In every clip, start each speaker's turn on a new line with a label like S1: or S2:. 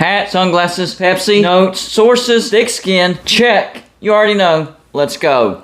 S1: Hat, sunglasses, Pepsi, notes, sources, thick skin. Check. You already know. Let's go.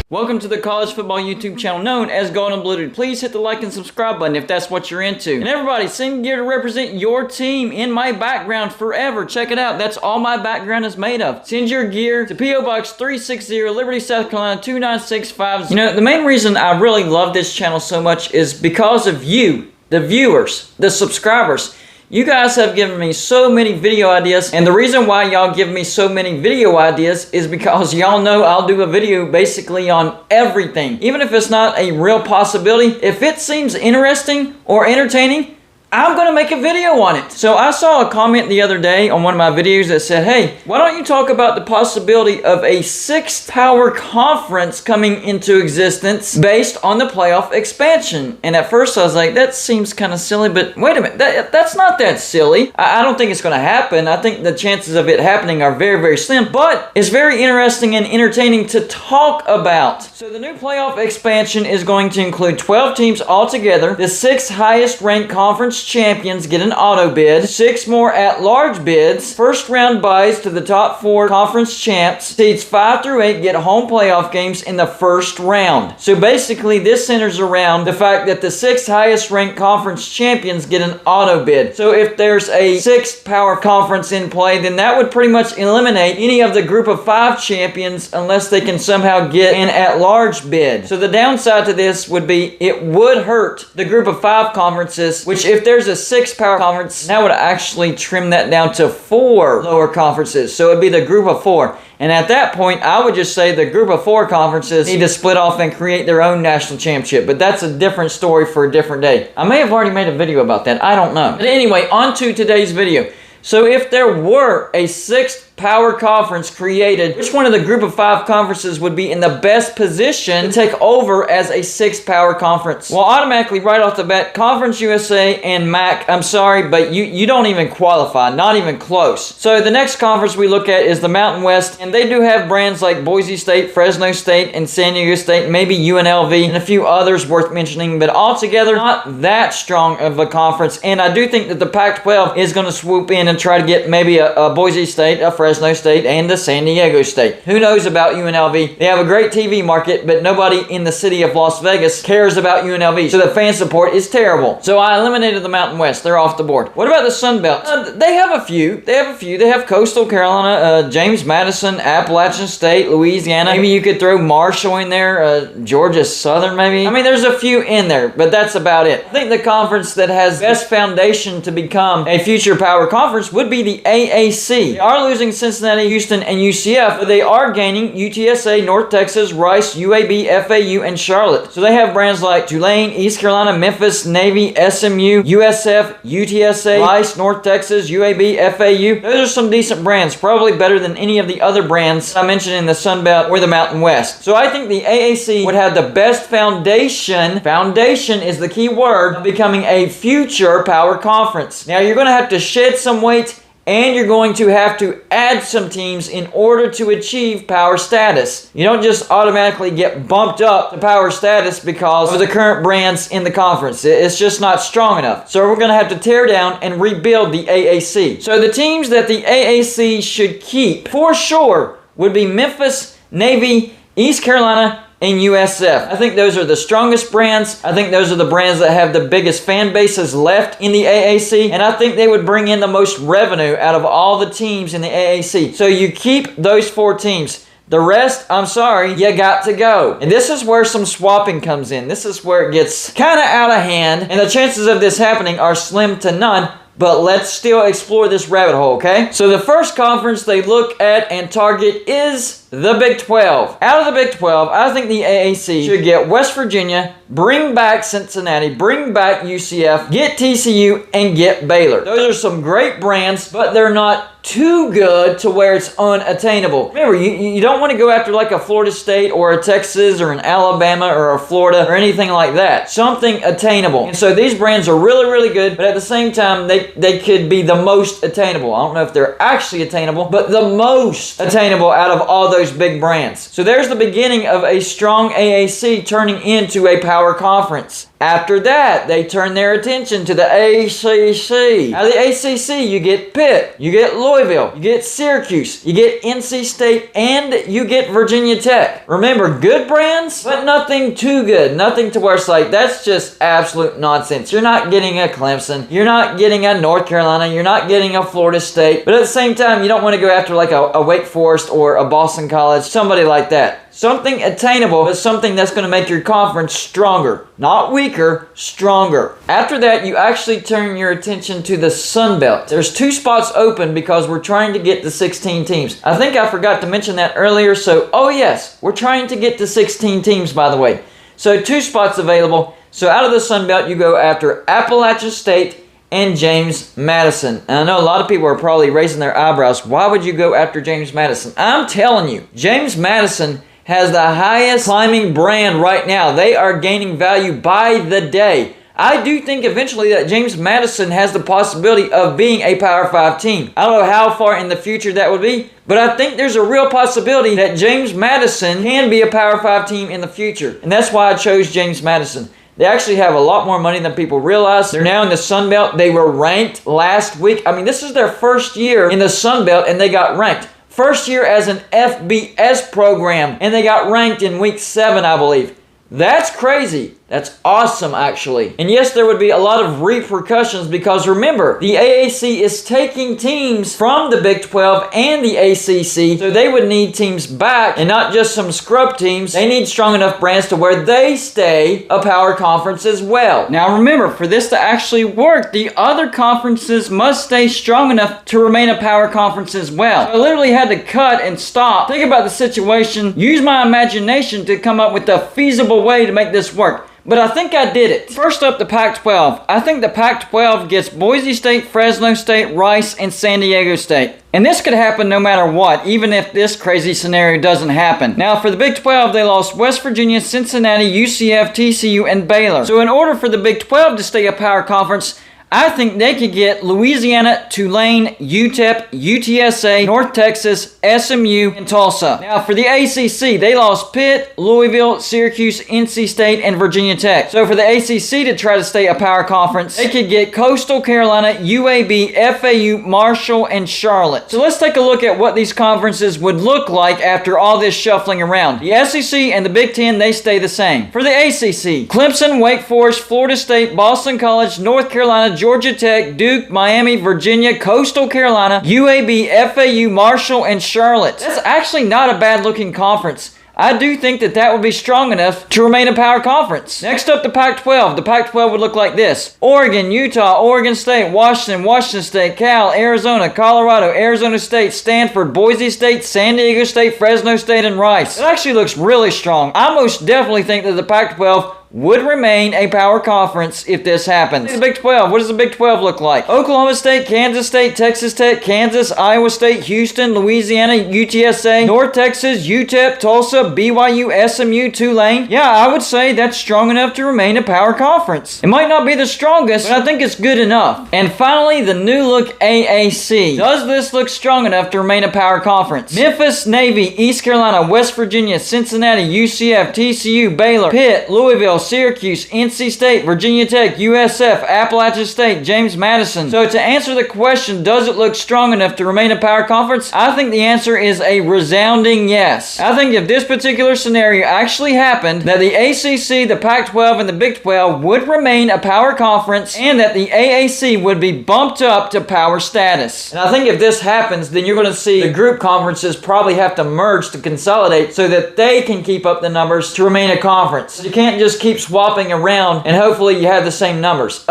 S1: Welcome to the college football YouTube channel known as Golden Blue. Please hit the like and subscribe button if that's what you're into. And everybody, send gear to represent your team in my background forever. Check it out. That's all my background is made of. Send your gear to P.O. Box 360, Liberty, South Carolina 29650. You know, the main reason I really love this channel so much is because of you, the viewers, the subscribers. You guys have given me so many video ideas, and the reason why y'all give me so many video ideas is because y'all know I'll do a video basically on everything. Even if it's not a real possibility, if it seems interesting or entertaining, I'm going to make a video on it. So I saw a comment the other day on one of my videos that said, hey, why don't you talk about the possibility of a 6-power conference coming into existence based on the playoff expansion? And at first I was like, that seems kind of silly, but wait a minute, that's not that silly. I don't think it's going to happen. I think the chances of it happening are very, very slim, but it's very interesting and entertaining to talk about. So the new playoff expansion is going to include 12 teams altogether. The 6 highest ranked conference champions get an auto bid, 6 more at-large bids, first round buys to the top 4 conference champs, seeds 5 through 8 get home playoff games in the first round. So basically this centers around the fact that the 6 highest ranked conference champions get an auto bid. So if there's a 6-power conference in play, then that would pretty much eliminate any of the group of 5 champions unless they can somehow get an at-large bid. So the downside to this would be it would hurt the group of 5 conferences, which if there's a 6-power conference, that would actually trim that down to 4 lower conferences. So it'd be the group of 4. And at that point, I would just say the group of 4 conferences need to split off and create their own national championship. But that's a different story for a different day. I may have already made a video about that. I don't know. But anyway, on to today's video. So if there were a 6-power conference created, which one of the group of 5 conferences would be in the best position to take over as a 6-power conference? Well, automatically right off the bat, Conference USA and MAC, I'm sorry, but you don't even qualify, not even close. So the next conference we look at is the Mountain West, and they do have brands like Boise State, Fresno State, and San Diego State, maybe UNLV, and a few others worth mentioning, but altogether, not that strong of a conference. And I do think that the Pac-12 is going to swoop in and try to get maybe a Boise State, a Fresno State, and a San Diego State. Who knows about UNLV? They have a great TV market, but nobody in the city of Las Vegas cares about UNLV, so the fan support is terrible. So I eliminated the Mountain West. They're off the board. What about the Sun Belt? They have a few. They have Coastal Carolina, James Madison, Appalachian State, Louisiana. Maybe you could throw Marshall in there, Georgia Southern maybe. I mean, there's a few in there, but that's about it. I think the conference that has best foundation to become a future power conference would be the AAC. They are losing Cincinnati, Houston, and UCF, but they are gaining UTSA, North Texas, Rice, UAB, FAU, and Charlotte. So they have brands like Tulane, East Carolina, Memphis, Navy, SMU, USF, UTSA, Rice, North Texas, UAB, FAU. Those are some decent brands, probably better than any of the other brands I mentioned in the Sun Belt or the Mountain West. So I think the AAC would have the best foundation. Foundation is the key word of becoming a future power conference. Now you're going to have to shed some weight, and you're going to have to add some teams in order to achieve power status. You don't just automatically get bumped up to power status because of the current brands in the conference. It's just not strong enough. So we're going to have to tear down and rebuild the AAC. So the teams that the AAC should keep for sure would be Memphis, Navy, East Carolina, and USF. I think those are the strongest brands. I think those are the brands that have the biggest fan bases left in the AAC, and I think they would bring in the most revenue out of all the teams in the AAC. So you keep those 4 teams. The rest, I'm sorry, you got to go. And this is where some swapping comes in. This is where it gets kind of out of hand, and the chances of this happening are slim to none. But let's still explore this rabbit hole, okay? So the first conference they look at and target is the Big 12. Out of the Big 12, I think the AAC should get West Virginia, bring back Cincinnati, bring back UCF, get TCU, and get Baylor. Those are some great brands, but they're not too good to where it's unattainable. Remember, you don't want to go after like a Florida State or a Texas or an Alabama or a Florida or anything like that. Something attainable. And so these brands are really, really good, but at the same time, they could be the most attainable. I don't know if they're actually attainable, but the most attainable out of all those those big brands. So there's the beginning of a strong AAC turning into a power conference. After that, they turn their attention to the ACC. Out of the ACC, you get Pitt, you get Louisville, you get Syracuse, you get NC State, and you get Virginia Tech. Remember, good brands, but nothing too good. Nothing to where it's like, that's just absolute nonsense. You're not getting a Clemson, you're not getting a North Carolina, you're not getting a Florida State, but at the same time, you don't want to go after like a Wake Forest or a Boston College, somebody like that. Something attainable, but something that's going to make your conference stronger. Not weaker, stronger. After that, you actually turn your attention to the Sun Belt. There's 2 spots open because we're trying to get to 16 teams. I think I forgot to mention that earlier, so, oh yes, we're trying to get to 16 teams, by the way. So 2 spots available. So out of the Sun Belt, you go after Appalachian State and James Madison. And I know a lot of people are probably raising their eyebrows. Why would you go after James Madison? I'm telling you, James Madison has the highest climbing brand right now. They are gaining value by the day. I do think eventually that James Madison has the possibility of being a Power 5 team. I don't know how far in the future that would be, but I think there's a real possibility that James Madison can be a Power 5 team in the future. And that's why I chose James Madison. They actually have a lot more money than people realize. They're now in the Sun Belt. They were ranked last week. I mean, this is their first year in the Sun Belt, and they got ranked. First year as an FBS program, and they got ranked in week 7, I believe. That's crazy. That's awesome, actually. And yes, there would be a lot of repercussions because remember, the AAC is taking teams from the Big 12 and the ACC, so they would need teams back and not just some scrub teams. They need strong enough brands to where they stay a power conference as well. Now remember, for this to actually work, the other conferences must stay strong enough to remain a power conference as well. So I literally had to cut and stop, think about the situation, use my imagination to come up with a feasible way to make this work. But I think I did it. First up, the Pac-12. I think the Pac-12 gets Boise State, Fresno State, Rice, and San Diego State. And this could happen no matter what, even if this crazy scenario doesn't happen. Now, for the Big 12, they lost West Virginia, Cincinnati, UCF, TCU, and Baylor. So in order for the Big 12 to stay a power conference, I think they could get Louisiana, Tulane, UTEP, UTSA, North Texas, SMU, and Tulsa. Now, for the ACC, they lost Pitt, Louisville, Syracuse, NC State, and Virginia Tech. So for the ACC to try to stay a power conference, they could get Coastal Carolina, UAB, FAU, Marshall, and Charlotte. So let's take a look at what these conferences would look like after all this shuffling around. The SEC and the Big Ten, they stay the same. For the ACC, Clemson, Wake Forest, Florida State, Boston College, North Carolina, Georgia Tech, Duke, Miami, Virginia, Coastal Carolina, UAB, FAU, Marshall, and Charlotte. That's actually not a bad looking conference. I do think that that would be strong enough to remain a power conference. Next up, the Pac-12. The Pac-12 would look like this. Oregon, Utah, Oregon State, Washington, Washington State, Cal, Arizona, Colorado, Arizona State, Stanford, Boise State, San Diego State, Fresno State, and Rice. It actually looks really strong. I most definitely think that the Pac-12 would remain a power conference if this happens. The Big 12. What does the Big 12 look like? Oklahoma State, Kansas State, Texas Tech, Kansas, Iowa State, Houston, Louisiana, UTSA, North Texas, UTEP, Tulsa, BYU, SMU, Tulane. Yeah, I would say that's strong enough to remain a power conference. It might not be the strongest, but I think it's good enough. And finally, the new look AAC. Does this look strong enough to remain a power conference? Memphis, Navy, East Carolina, West Virginia, Cincinnati, UCF, TCU, Baylor, Pitt, Louisville, Syracuse, NC State, Virginia Tech, USF, Appalachian State, James Madison. So to answer the question, does it look strong enough to remain a power conference? I think the answer is a resounding yes. I think if this particular scenario actually happened, that the ACC, the Pac-12, and the Big 12 would remain a power conference, and that the AAC would be bumped up to power status. And I think if this happens, then you're going to see the group conferences probably have to merge to consolidate so that they can keep up the numbers to remain a conference. You can't just keep swapping around and hopefully you have the same numbers.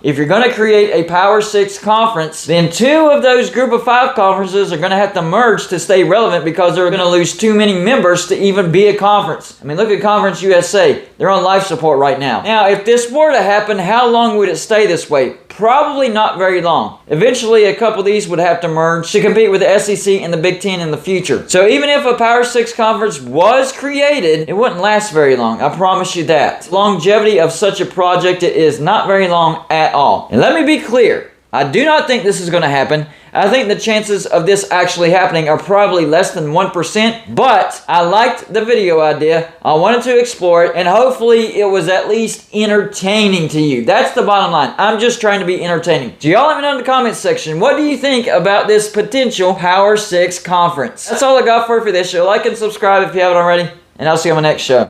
S1: If you're going to create a Power 6 conference, then 2 of those group of 5 conferences are going to have to merge to stay relevant because they're going to lose too many members to even be a conference. I mean, look at Conference USA. They're on life support right now. Now, if this were to happen, how long would it stay this way? Probably not very long. Eventually, a couple of these would have to merge to compete with the SEC and the Big Ten in the future. So even if a Power 6 conference was created, it wouldn't last very long. I promise you that. The longevity of such a project is not very long at all. And let me be clear. I do not think this is going to happen. I think the chances of this actually happening are probably less than 1%, but I liked the video idea. I wanted to explore it, and hopefully it was at least entertaining to you. That's the bottom line. I'm just trying to be entertaining. So y'all let me know in the comments section, what do you think about this potential Power 6 conference? That's all I got for this show. Like and subscribe if you haven't already, and I'll see you on my next show.